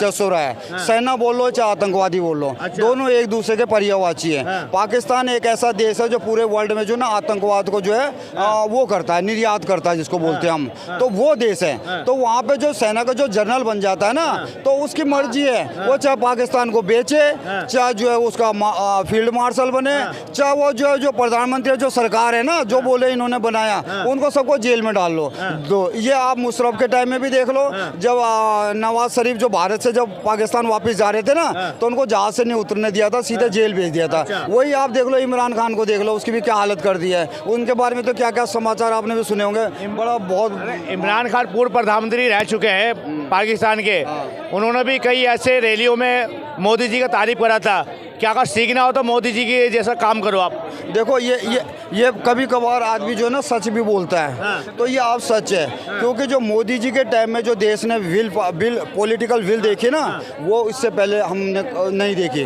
हो रहा है। सेना बोल लो चाहे आतंकवादी बोल लो, दोनों एक दूसरे के पर्यायवाची है। पाकिस्तान एक ऐसा देश है जो पूरे वर्ल्ड में जो ना आतंकवाद को जो है वो करता है, निर्यात करता है जिसको बोलते हैं हम, तो वो देश है। तो वहाँ पे जो सेना का जो जनरल बन जाता है ना, तो उसकी मर्जी है, वो चाहे पाकिस्तान को बेचे, चाहे जो है उसका फील्ड मार्शल बने, चाहे वो जो प्रधानमंत्री जो सरकार है ना, जो बोले इन्होंने बनाया, उनको सबको जेल में डाल लो। तो ये आप मुशर्रफ के टाइम में भी देख लो, जब नवाज शरीफ जो भारत से जब पाकिस्तान वापस जा रहे थे ना, तो उनको जहाज से नहीं उतरने दिया था, सीधे जेल भेज दिया था। वही आप देख लो इमरान खान को देख लो, उसकी भी क्या हालत कर दी है। उनके बारे में तो क्या क्या समाचार आपने भी सुने होंगे, बड़ा बहुत। इमरान खान पूर्व प्रधानमंत्री रह चुके हैं पाकिस्तान के, उन्होंने भी कई ऐसे रैलियों में मोदी जी का तारीफ करा था। क्या अगर सीखना हो तो मोदी जी के जैसा काम करो आप। देखो ये कभी कभार आदमी जो है ना सच भी बोलता है, तो ये आप सच है, क्योंकि जो मोदी जी के टाइम में जो देश ने पॉलिटिकल विल देखी ना, वो इससे पहले हमने नहीं देखी।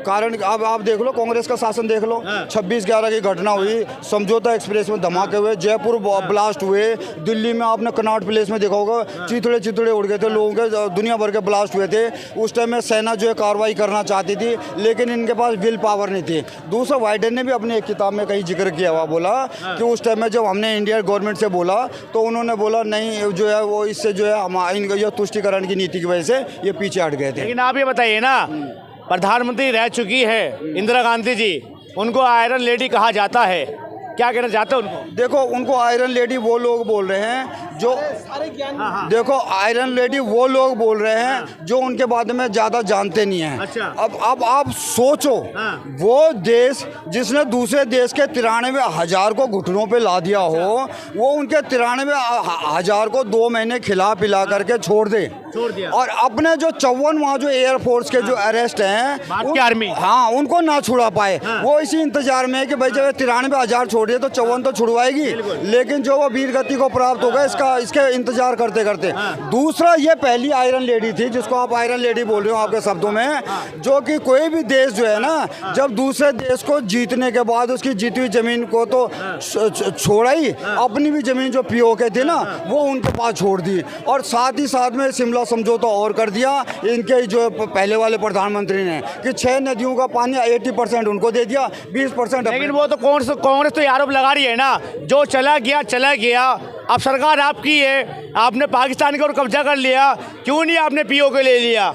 कारण अब आप देख लो कांग्रेस का शासन देख लो, 26/11 की घटना हुई, समझौता एक्सप्रेस में धमाके हुए, जयपुर ब्लास्ट हुए, दिल्ली में आपने कनॉट प्लेस में देखा होगा, चितड़े उड़ गए थे लोगों के, दुनिया भर के ब्लास्ट हुए थे। उस टाइम में सेना जो है कार्रवाई करना चाहती थी, लेकिन इनके पास विल पावर नहीं थी। दूसरा बाइडेन ने भी अपनी एक किताब में कहीं जिक्र किया हुआ, बोला कि उस टाइम में जब हमने इंडिया गवर्नमेंट से बोला, तो उन्होंने बोला नहीं जो है वो इससे जो है हम तुष्टिकरण की नीति की वजह से ये पीछे हट गए थे। लेकिन आप ये बताइए ना, प्रधानमंत्री रह चुकी है इंदिरा गांधी जी, उनको आयरन लेडी कहा जाता है, क्या कहना चाहते हैं उनको? देखो उनको आयरन लेडी वो लोग बोल रहे हैं जो देखो आयरन लेडी वो लोग बोल रहे हैं जो उनके बारे में ज़्यादा जानते नहीं हैं। अब आप सोचो, वो देश जिसने दूसरे देश के 93,000 को घुटनों पे ला दिया हो, वो उनके 93,000 को 2 महीने खिला पिला करके छोड़ दिया, और अपने जो 54 वहाँ जो एयरफोर्स के जो अरेस्ट हैं आर्मी, हाँ उनको ना छुड़ा पाए। वो इसी इंतजार में है कि भाई जब 93,000 छोड़ दिए तो 54 तो छुड़वाएगी, लेकिन जो वो वीर गति को प्राप्त होगा इसके इंतजार करते करते। दूसरा, ये पहली आयरन लेडी थी जिसको आप आयरन लेडी बोल रहे हो आपके शब्दों में, जो कि कोई भी देश जो है ना, जब दूसरे देश को जीतने के बाद उसकी जीती हुई जमीन को तो छोड़ा ही, अपनी भी जमीन जो पीओके थी ना वो उनके पास छोड़ दी, और साथ ही साथ में शिमला समझौता और कर दिया इनके जो पहले वाले प्रधानमंत्री ने, कि 6 नदियों का पानी 80% उनको दे दिया, 20%। लेकिन वो तो कांग्रेस तो आरोप लगा रही है ना, जो चला गया। अब सरकार आपकी है, आपने पाकिस्तान के ऊपर कब्जा कर लिया, क्यों नहीं आपने पीओके ले लिया?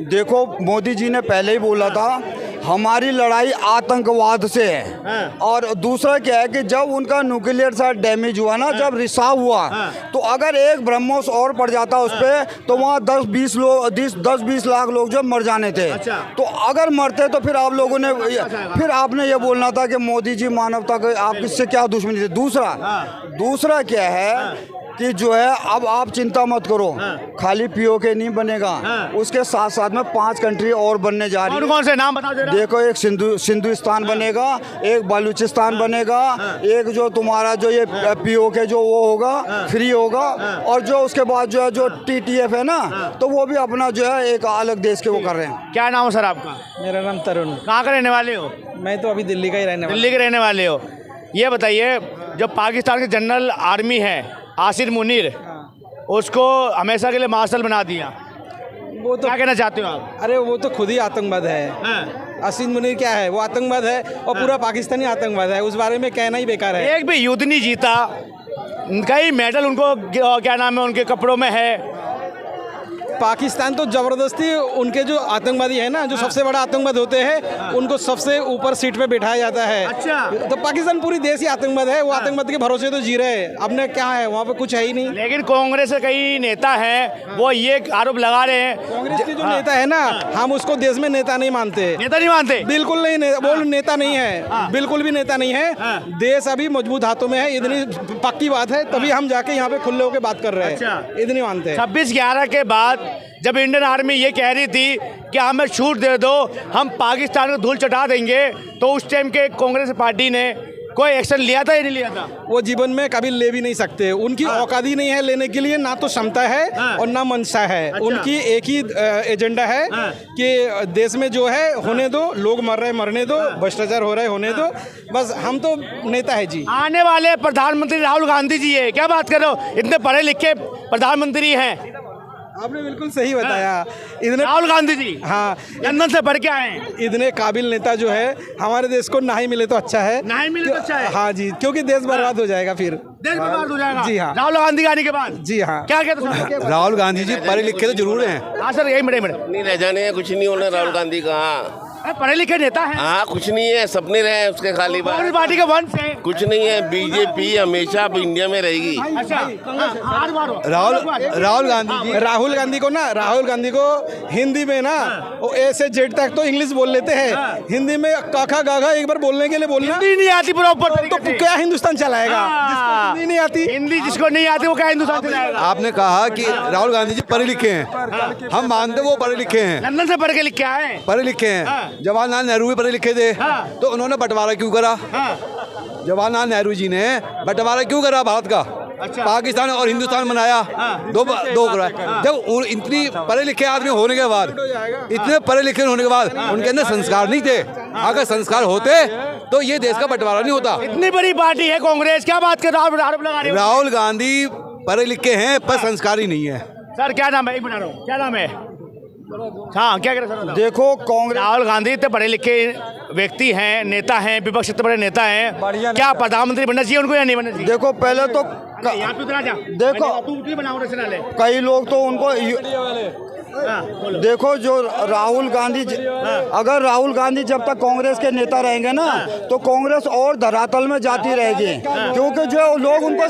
देखो मोदी जी ने पहले ही बोला था हमारी लड़ाई आतंकवाद से है, और दूसरा क्या है कि जब उनका न्यूक्लियर साइट डैमेज हुआ ना, जब रिसाव हुआ, तो अगर एक ब्रह्मोस और पड़ जाता उस पर, तो वहाँ 10-20 लाख लोग जो मर जाने थे। तो अगर मरते तो फिर आप लोगों ने फिर आपने ये बोलना था कि मोदी जी मानवता के आप किससे क्या दुश्मनी थी। दूसरा क्या है कि जो है अब आप चिंता मत करो, खाली पीओके नहीं बनेगा, उसके साथ साथ में 5 कंट्री और बनने जा रही है। कौन से नाम बता दे? देखो, एक सिंधुस्तान बनेगा, एक बलूचिस्तान बनेगा, एक जो तुम्हारा जो ये पीओके जो वो होगा फ्री होगा, और जो उसके बाद जो है जो TTF है ना, तो वो भी अपना जो है एक अलग देश के वो कर रहे हैं। क्या नाम है सर आपका? मेरा नाम तरुण। कहाँ के रहने वाले हो? मैं तो अभी दिल्ली का ही रहने वाले हो। ये बताइए, जब पाकिस्तान के जनरल आर्मी है आसिर मुनीर, उसको हमेशा के लिए मार्शल बना दिया, वो तो क्या कहना चाहते हो आप? अरे वो तो खुद ही आतंकवाद है। आसिर मुनीर क्या है? वो आतंकवाद है, और पूरा पाकिस्तानी आतंकवाद है, उस बारे में कहना ही बेकार है। एक भी युद्ध नहीं जीता, कई मेडल उनको क्या नाम है उनके कपड़ों में है। पाकिस्तान तो ज़बरदस्ती उनके जो आतंकवादी है ना, जो सबसे बड़ा आतंकवाद होते हैं, उनको सबसे ऊपर सीट पे बिठाया जाता है। तो पाकिस्तान पूरी देश ही आतंकवाद है, वो आतंकवाद के भरोसे तो जी रहे हैं। अपने क्या है, वहाँ पे कुछ है ही नहीं। लेकिन कांग्रेस के कई नेता हैं, वो ये आरोप लगा रहे हैं। कांग्रेस के जो नेता है ना, हम उसको देश में नेता नहीं मानते। बिल्कुल नहीं, वो नेता नहीं है, बिल्कुल भी नेता नहीं है। देश अभी मजबूत हाथों में है, इतनी पक्की बात है, तभी हम जाके यहाँ पे खुले होकर बात कर रहे हैं। इतनी मानते हैं। 26/11 के बाद जब इंडियन आर्मी ये कह रही थी कि हमें छूट दे दो, हम पाकिस्तान को धूल चटा देंगे, तो उस टाइम के कांग्रेस पार्टी ने कोई एक्शन लिया था या नहीं लिया था? वो जीवन में कभी ले भी नहीं सकते, उनकी औकात ही नहीं है लेने के लिए, ना तो क्षमता है और ना मंशा है। उनकी एक ही एजेंडा है कि देश में जो है होने दो, लोग मर रहे मरने दो, भ्रष्टाचार हो रहे होने दो, बस हम तो नेता है जी। आने वाले प्रधानमंत्री राहुल गांधी जी है, क्या बात कर रहे हो? इतने पढ़े लिखे प्रधानमंत्री हैं, आपने बिल्कुल सही बताया। इतने राहुल गांधी जी हाँ लंदन से पढ़ के आए हैं। इतने काबिल नेता जो है हमारे देश को ना ही मिले तो अच्छा है। ना ही मिले तो अच्छा है। हाँ जी, क्योंकि देश बर्बाद हो जाएगा फिर। देश बर्बाद हो जाएगा। जी हाँ। राहुल गांधी के आने के बाद जी हाँ। क्या कहते हैं? राहुल गांधी जी पढ़े लिखे तो जरूर हैं। हाँ सर, यही मिनट नहीं रह जाने हैं, कुछ नहीं होना राहुल गांधी का। पढ़े लिखे नेता हैं। हाँ कुछ नहीं है, सपने रहे हैं उसके खाली बात। कांग्रेस पार्टी का वंश है। कुछ नहीं है, बीजेपी हमेशा अब इंडिया में रहेगी। अच्छा, राहुल गांधी जी राहुल गांधी को हिंदी में ना वो ए से जेड तक तो इंग्लिश बोल लेते हैं। हिंदी में काखा गागा एक बार बोलने के लिए बोलना हिंदी नहीं आती प्रॉपर तो क्या हिंदुस्तान चलाएगा? जिसको हिंदी नहीं आती, हिंदी जिसको नहीं आती वो क्या हिंदुस्तान चलाएगा? आपने कहा कि राहुल गांधी जी पढ़े लिखे हैं, हम मानते वो पढ़े लिखे हैं, लंदन से पढ़ के लिख के आए हैं। पढ़े लिखे हैं। जवाहरलाल नेहरू भी पढ़े लिखे थे, तो उन्होंने बंटवारा क्यों करा? जवाहरलाल नेहरू जी ने बंटवारा क्यों करा भारत का? पाकिस्तान और हिंदुस्तान बनाया, दो करा। जब इतनी पढ़े लिखे आदमी होने के बाद, इतने पढ़े लिखे होने के बाद उनके अंदर संस्कार नहीं थे। अगर संस्कार होते तो ये देश का बंटवारा नहीं होता। इतनी बड़ी पार्टी है कांग्रेस, क्या बात कर आरोप लगा रहे हो? राहुल गांधी पढ़े लिखे हैं पर संस्कारी नहीं है। सर क्या नाम है? एक मिनट, क्या नाम है? हाँ, क्या कह रहे सर? देखो कांग्रेस राहुल गांधी इतने पढ़े लिखे व्यक्ति हैं, नेता हैं, विपक्ष इतने बड़े नेता हैं, क्या प्रधानमंत्री बनना चाहिए उनको या नहीं बनना चाहिए? देखो पहले तो यहाँ पे उतरा जा। देखो तू भी बनाओ रचना ले। कई लोग तो उनको देखो जो राहुल गांधी अगर राहुल गांधी जब तक कांग्रेस के नेता रहेंगे ना तो कांग्रेस और धरातल में जाती रहेगी, क्योंकि जो लोग उनको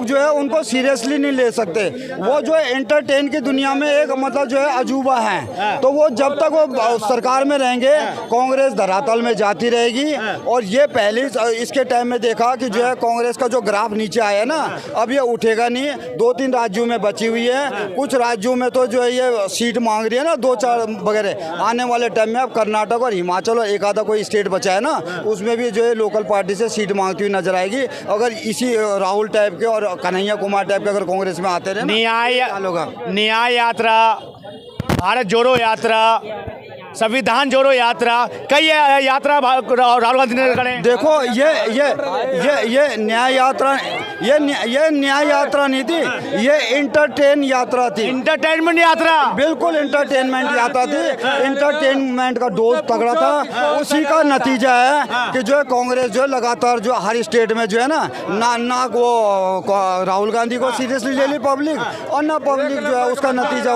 जो है उनको सीरियसली नहीं ले सकते। वो जो है एंटरटेन की दुनिया में एक मतलब जो है अजूबा है, तो वो जब तक वो सरकार में रहेंगे कांग्रेस धरातल में जाती रहेगी। और ये पहले इसके टाइम में देखा कि जो है कांग्रेस का जो ग्राफ नीचे आया ना, अब ये उठेगा नहीं। 2-3 राज्यों में बची हुई है, कुछ राज्यों में तो जो है ये सीट मांग रही है ना 2-4 वगैरह। आने वाले टाइम में अब कर्नाटक और हिमाचल और एक आधा कोई स्टेट बचा है ना, उसमें भी जो है लोकल पार्टी से सीट मांगती हुई नजर आएगी। अगर इसी राहुल टाइप के और कन्हैया कुमार टाइप के अगर कांग्रेस में आते रहे न्याय यात्रा, भारत जोड़ो यात्रा, संविधान जोड़ो यात्रा, कई यात्रा राहुल गांधी ने करे। देखो ये न्याय यात्रा, ये न्याय यात्रा नहीं थी, ये इंटरटेन यात्रा थी। इंटरटेनमेंट यात्रा, बिल्कुल इंटरटेनमेंट यात्रा थी। इंटरटेनमेंट का डोज तगड़ा था। उसी का नतीजा है कि जो है कांग्रेस जो है लगातार जो हर स्टेट में जो है ना वो राहुल गांधी को सीरियसली ले ली पब्लिक, और ना पब्लिक जो है उसका नतीजा